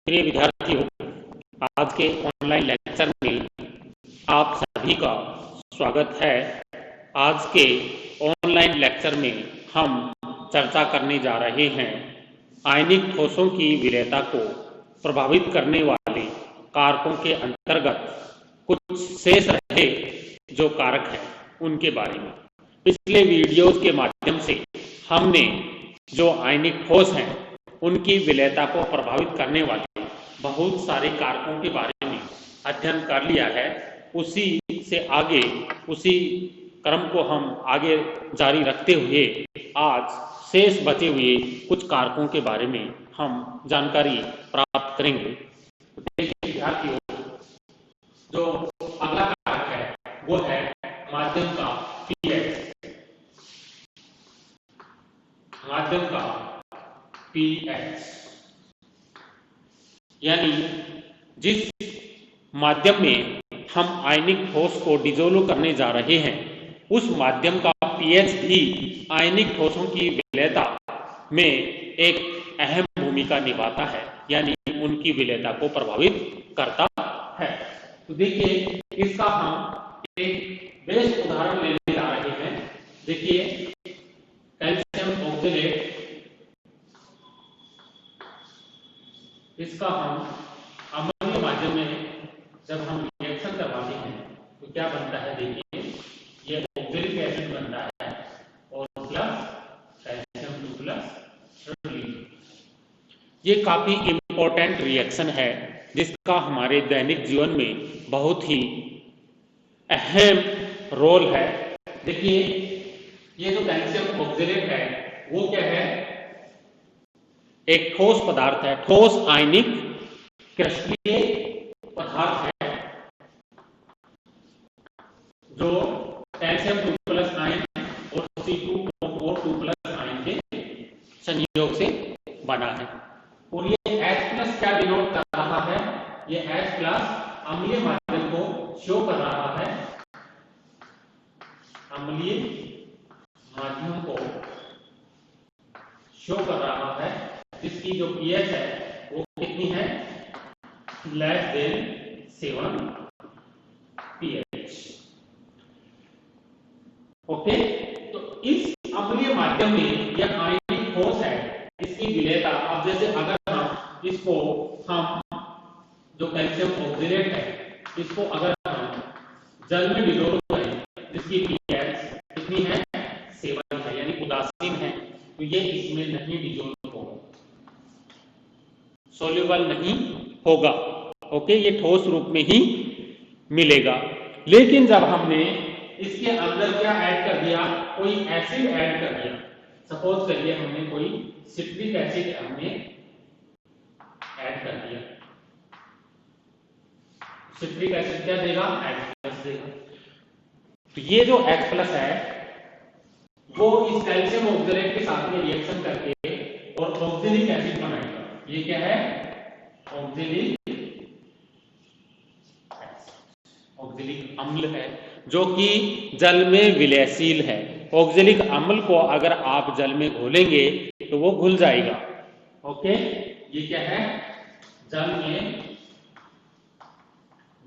प्रिय विद्यार्थियों, आज के ऑनलाइन लेक्चर में आप सभी का स्वागत है। आज के ऑनलाइन लेक्चर में हम चर्चा करने जा रहे हैं आयनिक ठोसों की विलेयता को प्रभावित करने वाले कारकों के अंतर्गत कुछ शेष रहे जो कारक हैं उनके बारे में। पिछले वीडियोस के माध्यम से हमने जो आयनिक ठोस हैं उनकी विलेयता को प्रभावित करने वाले बहुत सारे कारकों के बारे में अध्ययन कर लिया है। उसी से आगे उसी क्रम को हम आगे जारी रखते हुए आज शेष बचे हुए कुछ कारकों के बारे में हम जानकारी प्राप्त करेंगे। विद्यार्थियों, जो अगला कारक है वो है माध्यम का पीएच। माध्यम का पीएच यानी जिस माध्यम में हम आयनिक ठोस को डिसोल्व करने जा रहे हैं उस माध्यम का पीएच भी आयनिक ठोसों की विलेयता में एक अहम भूमिका निभाता है, यानी उनकी विलेयता को प्रभावित करता है। तो देखिए, इसका हम एक बेस्ट उदाहरण लेने जा रहे हैं। देखिए, कैल्शियम ऑक्सलेट, इसका हम अम्लीय माध्यम में जब हम रिएक्शन करवाते हैं तो क्या बनता है? देखिए, ये ऑक्सैलिक एसिड बनता है और प्लस कैल्शियम 2 प्लस ये काफी इंपॉर्टेंट रिएक्शन है जिसका हमारे दैनिक जीवन में बहुत ही अहम रोल है। देखिए, ये जो कैल्शियम ऑक्सलेट है वो क्या है? एक ठोस पदार्थ है, ठोस आयनिक क्रिस्टलीय पदार्थ है जो कैल्शियम 2 प्लस आयन और C2O 2 प्लस आयन के संयोग से बना है। और ये H प्लस क्या डिनोट कर रहा है? ये H प्लस अम्लीय माध्यम को शो कर रहा है। अम्लीय माध्यम को शो कर रहा है जिसकी जो पीएच है वो कितनी है? Less than 7 pH. ओके, तो इस अम्लीय माध्यम में यह आयनिक ठोस है, इसकी विलेयता, अब जैसे अगर हम इसको जो कैल्शियम ऑक्सलेट है इसको अगर हम जल में डिसोल्व करें जिसकी पीएच कितनी है? 7 है, यानी उदासीन है, तो ये इसमें नहीं डिसोल्व होगा, सोल्यूबल नहीं होगा। ओके, ये ठोस रूप में ही मिलेगा। लेकिन जब हमने इसके अंदर क्या ऐड कर दिया? कोई एसिड ऐड कर दिया। सपोज करिए हमने कोई सिट्रिक एसिड हमने ऐड कर दिया। सिट्रिक एसिड क्या देगा? H+ देगा। तो ये जो H+ है वो इस कैल्शियम ऑक्सलेट के साथ में रिएक्शन करके और ऑक्सैलिक एसिड बनाएगा। ये क्या है? ऑक्सैलिक अम्ल है जो कि जल में विलयशील है। ऑक्सैलिक अम्ल को अगर आप जल में घोलेंगे तो वो घुल जाएगा। ओके, ये क्या है? जल में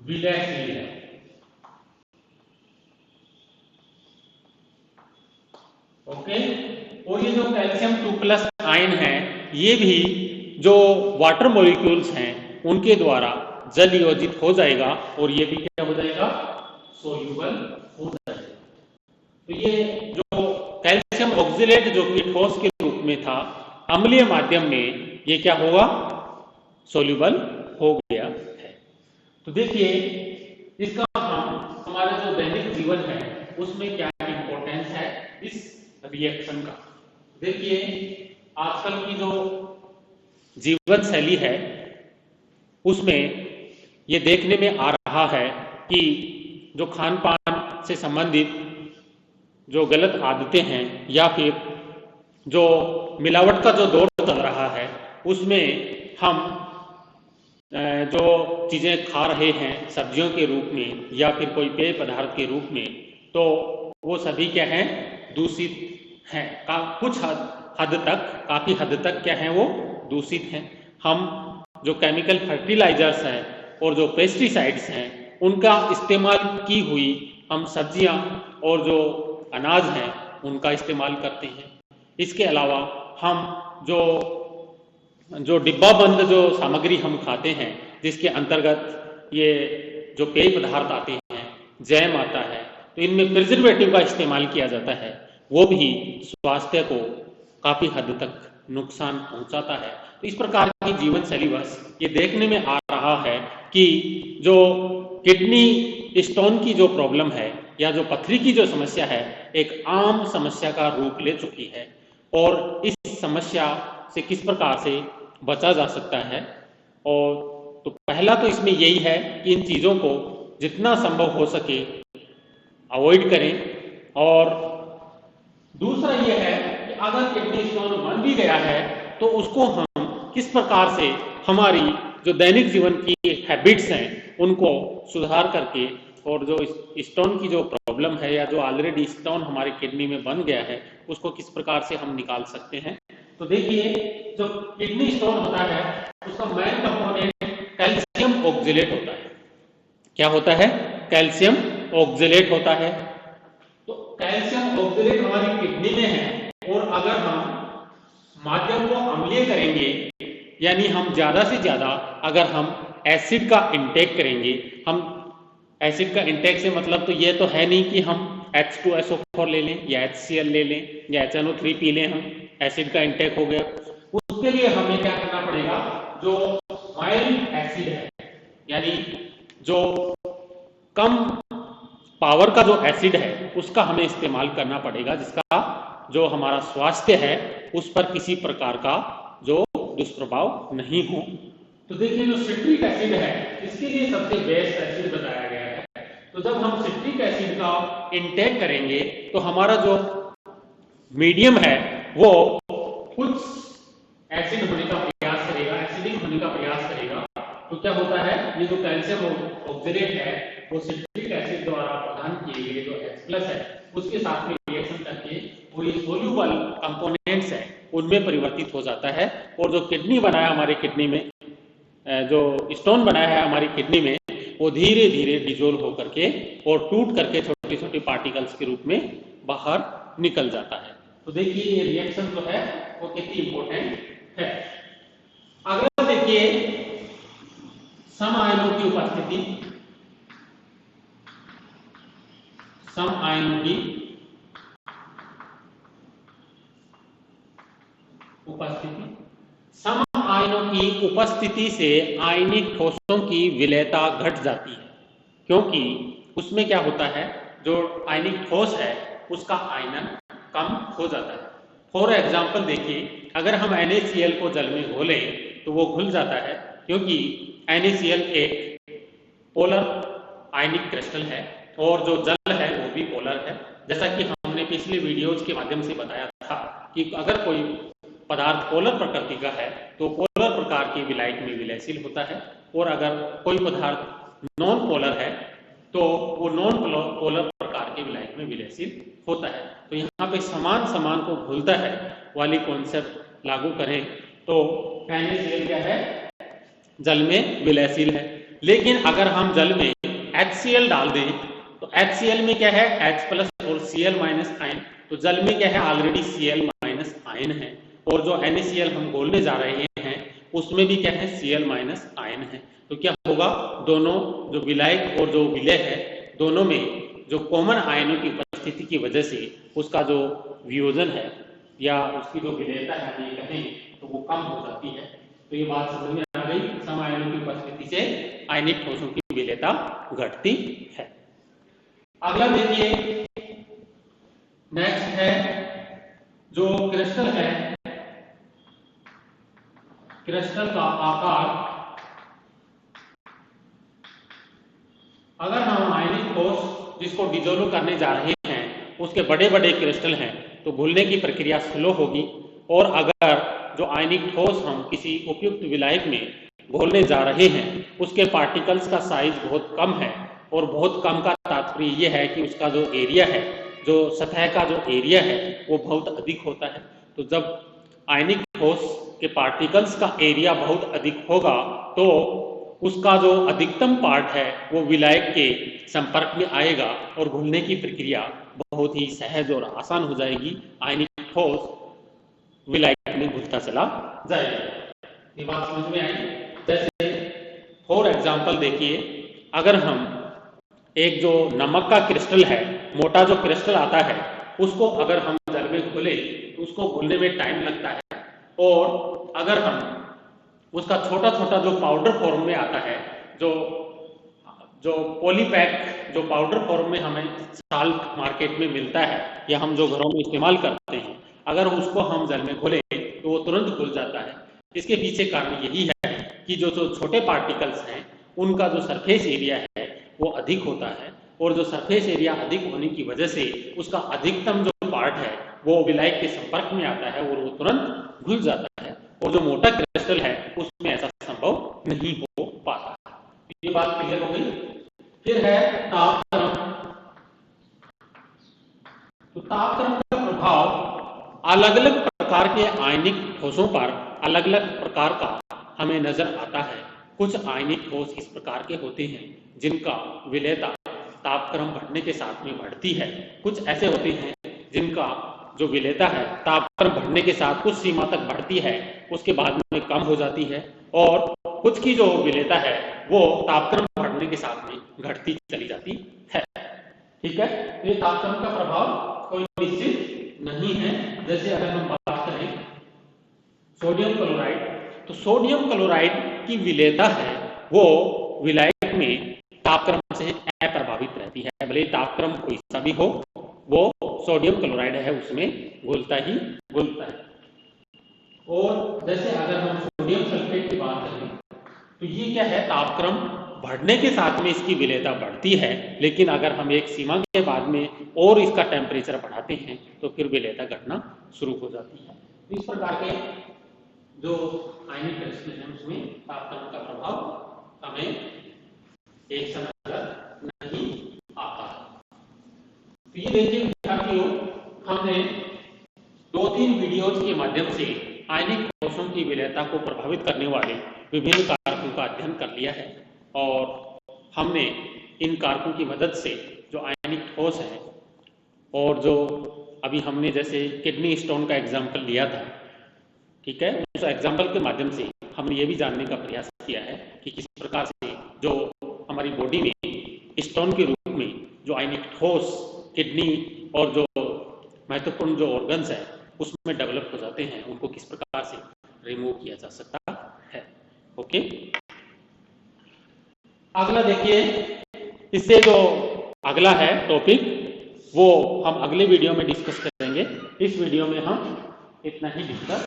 विलयशील है। ओके, और ये जो कैल्शियम 2 प्लस आयन है ये भी जो वाटर मॉलिक्यूल्स हैं उनके द्वारा जल योजित हो जाएगा और ये भी क्या हो जाएगा? सोल्यूबल हो जाएगा। तो ये जो कैल्शियम ऑक्सलेट जो कि ठोस के रूप में था, अम्लीय माध्यम में ये क्या होगा? सोल्यूबल हो गया है। तो देखिए, इसका हम हमारा जो दैनिक जीवन है उसमें क्या इंपॉर्टेंस है इस रिएक्शन का। देखिए, आजकल की जो जीवन शैली है उसमें ये देखने में आ रहा है कि जो खान पान से संबंधित जो गलत आदतें हैं या फिर जो मिलावट का जो दौर चल रहा है उसमें हम जो चीज़ें खा रहे हैं सब्जियों के रूप में या फिर कोई पेय पदार्थ के रूप में, तो वो सभी क्या हैं? दूषित हैं। कुछ हद तक, काफ़ी हद तक क्या है? वो दूषित हैं। हम जो केमिकल फर्टिलाइजर्स हैं और जो पेस्टिसाइड्स हैं उनका इस्तेमाल की हुई हम सब्जियां और जो अनाज हैं उनका इस्तेमाल करते हैं। इसके अलावा हम जो डिब्बा बंद जो सामग्री हम खाते हैं जिसके अंतर्गत ये जो पेय पदार्थ आते हैं, जैम आता है, तो इनमें प्रिजर्वेटिव का इस्तेमाल किया जाता है, वो भी स्वास्थ्य को काफ़ी हद तक नुकसान पहुंचाता है। तो इस प्रकार की जीवन शैली बस ये देखने में आ रहा है कि जो किडनी स्टोन की जो प्रॉब्लम है या जो पथरी की जो समस्या है एक आम समस्या का रूप ले चुकी है और इस समस्या से किस प्रकार से बचा जा सकता है। और तो पहला तो इसमें यही है कि इन चीज़ों को जितना संभव हो सके अवॉइड करें और दूसरा ये है कि अगर किडनी स्टोन बन भी गया है तो उसको हम किस प्रकार से हमारी जो दैनिक जीवन की हैबिट्स हैं उनको सुधार करके और जो स्टोन की जो प्रॉब्लम है या जो ऑलरेडी स्टोन हमारी किडनी में बन गया है उसको किस प्रकार से हम निकाल सकते हैं। तो देखिए जो किडनी स्टोन होता है उसका मेन कंपोनेंट कैल्शियम ऑक्जेलेट होता है। क्या होता है? कैल्शियम ऑक्जेलेट होता है। तो कैल्शियम ऑक्जेलेट हमारी किडनी में है और अगर हम माध्यम को अम्लीय करेंगे यानी हम ज्यादा से ज्यादा अगर हम एसिड का इंटेक करेंगे, हम एसिड का इंटेक से मतलब तो ये तो है नहीं कि हम H2SO4 ले लें या HCl ले लें या HNO3 पी लें, हम एसिड का इंटेक हो गया। उसके लिए हमें क्या करना पड़ेगा, जो माइल्ड एसिड है यानी जो कम पावर का जो एसिड है उसका हमें इस्तेमाल करना पड़ेगा, जिसका जो हमारा स्वास्थ्य है उस पर किसी प्रकार का जो दुष्प्रभाव नहीं हो। तो देखिए जो सिट्रिक एसिड है इसके लिए सबसे बेस्ट एसिड बताया गया है। तो जब हम सिट्रिक एसिड का इंटेक करेंगे तो हमारा जो मीडियम है वो कुछ एसिड होने का प्रयास करेगा, एसिडिक होने का प्रयास करेगा। तो क्या होता है, ये जो कैल्शियम ऑक्जेलेट है वो सिट्रिक एसिड द्वारा प्रदान किए गए जो H+ है उसके साथ में रिएक्शन करके वो ये सोल्यूबल कंपोनेंट्स है उनमें परिवर्तित हो जाता है और जो किडनी बनाया हमारी किडनी में, जो स्टोन बनाया है हमारी किडनी में, वो धीरे धीरे डिजोल्व होकर के और टूट करके छोटे छोटे पार्टिकल्स के रूप में बाहर निकल जाता है। तो देखिए ये रिएक्शन जो है वो कितनी इंपॉर्टेंट है। अगला देखिए सम आयनों की उपस्थिति, सम आयनों की उपस्थिति, सम आयनों की उपस्थिति से आयनिक ठोसों की विलेयता घट जाती है, क्योंकि उसमें क्या होता है, जो आयनिक ठोस है उसका आयनन कम हो जाता है। फॉर एग्जाम्पल देखिए, अगर हम NaCl को जल में घोलें तो वो घुल जाता है, क्योंकि NaCl एक पोलर आयनिक क्रिस्टल है और जो जल है वो भी पोलर है। जैसा कि हमने पिछले वीडियोज के माध्यम से बताया था कि अगर कोई पदार्थ पोलर प्रकृति का है तो पोलर प्रकार के विलायक में विलयशील होता है, और अगर कोई पदार्थ नॉन पोलर है तो वो नॉन पोलर प्रकार के विलायक में विलयशील होता है। तो यहाँ पे समान समान को घुलता है वाली कॉन्सेप्ट लागू करें तो NaCl क्या है, जल में विलयशील है। लेकिन अगर हम जल में HCl डाल दें तो HCl में क्या है, H+ और Cl- आयन, तो जल में क्या है, ऑलरेडी Cl- आयन है, और जो NaCl हम घोलने जा रहे हैं उसमें भी क्या है, Cl- आयन है। तो क्या होगा, दोनों जो विलायक और जो विलय है दोनों में जो कॉमन आयनों की उपस्थिति की वजह से उसका जो वियोजन है या उसकी जो विलेयता है हम ये कहें तो वो कम हो जाती है। तो ये बात समझ में आ गई, सम आयनों की उपस्थिति से आयनिक ठोसों की विलेयता घटती है। अगला देखिए, नेक्स्ट है जो क्रिस्टल है, क्रिस्टल का आकार। अगर हम आयनिक ठोस जिसको डिजोल्व करने जा रहे हैं उसके बड़े बड़े क्रिस्टल हैं तो घुलने की प्रक्रिया स्लो होगी, और अगर जो आयनिक ठोस हम किसी उपयुक्त विलायक में घोलने जा रहे हैं उसके पार्टिकल्स का साइज बहुत कम है, और बहुत कम का तात्पर्य यह है कि उसका जो एरिया है, जो सतह का जो एरिया है वो बहुत अधिक होता है। तो जब आयनिक ठोस के पार्टिकल्स का एरिया बहुत अधिक होगा तो उसका जो अधिकतम पार्ट है वो विलायक के संपर्क में आएगा और घुलने की प्रक्रिया बहुत ही सहज और आसान हो जाएगी। आयनिक ठोस विलायक में घुलता चला जाएगा। ये बात समझ में आई? जैसे फॉर एग्जाम्पल देखिए, अगर हम एक जो नमक का क्रिस्टल है, मोटा जो क्रिस्टल आता है, उसको अगर हम जल में घोले तो उसको घुलने में टाइम लगता है, और अगर हम उसका छोटा छोटा जो पाउडर फॉर्म में आता है, जो पॉलीपैक जो पाउडर फॉर्म में हमें साल्ट मार्केट में मिलता है या हम जो घरों में इस्तेमाल करते हैं, अगर उसको हम जल में घोले तो वो तुरंत घुल जाता है। इसके पीछे कारण यही है कि जो छोटे पार्टिकल्स हैं उनका जो सरफेस एरिया है वो अधिक होता है, और जो सरफेस एरिया अधिक होने की वजह से उसका अधिकतम जो पार्ट है वो विलायक के संपर्क में आता है और वो तुरंत घुल जाता है, और जो मोटा क्रिस्टल है उसमें ऐसा संभव नहीं हो पाता। ये बात क्लियर हो गई? फिर है तापक्रम। तो तापक्रम का प्रभाव अलग अलग प्रकार के आयनिक ठोसों पर अलग अलग प्रकार का हमें नजर आता है। कुछ आयनिक ठोस इस प्रकार के होते हैं जिनका विलेयता तापक्रम बढ़ने के साथ में बढ़ती है। कुछ ऐसे होते हैं जिनका जो विलेयता है तापक्रम बढ़ने के साथ कुछ सीमा तक बढ़ती है, उसके बाद में कम हो जाती है, और कुछ की जो विलेयता है वो तापक्रम बढ़ने के साथ में घटती चली जाती है। ठीक है, तो ये तापक्रम का प्रभाव कोई निश्चित नहीं है। जैसे अगर हम बात करें सोडियम क्लोराइड, तो सोडियम क्लोराइड की विलेयता है वो विलायक में तापक्रम से अप्रभावित रहती है। भले तापक्रम कोई सा भी हो, वो सोडियम क्लोराइड है उसमें घुलता ही घुलता है। और जैसे अगर हम सोडियम सल्फेट की बात करें तो ये क्या है, तापक्रम बढ़ने के साथ में इसकी विलेयता बढ़ती है, लेकिन अगर हम एक सीमा के बाद में और इसका टेम्परेचर बढ़ाते हैं तो फिर विलेयता घटना शुरू हो जाती है। इस प्रकार के जो आयनिक क्रिस्टल है उसमें तापक्रम का प्रभाव हमें एक समय नजर नहीं आता है। तो ये देखिए विद्यार्थियों, हमने 2-3 वीडियोज के माध्यम से आयनिक ठोसों की विलेयता को प्रभावित करने वाले विभिन्न कारकों का अध्ययन कर लिया है, और हमने इन कारकों की मदद से जो आयनिक ठोस है, और जो अभी हमने जैसे किडनी स्टोन का एग्जाम्पल लिया था, ठीक है, उस एग्जाम्पल के माध्यम से हमने ये भी जानने का प्रयास किया है कि किस प्रकार से जो हमारी बॉडी में स्टोन के रूप में जो आयनिक ठोस किडनी और जो महत्वपूर्ण जो ऑर्गन्स है उसमें डेवलप हो जाते हैं, उनको किस प्रकार से रिमूव किया जा सकता है। ओके, अगला देखिए, इससे जो अगला है टॉपिक वो हम अगले वीडियो में डिस्कस करेंगे। इस वीडियो में हम इतना ही डिस्कस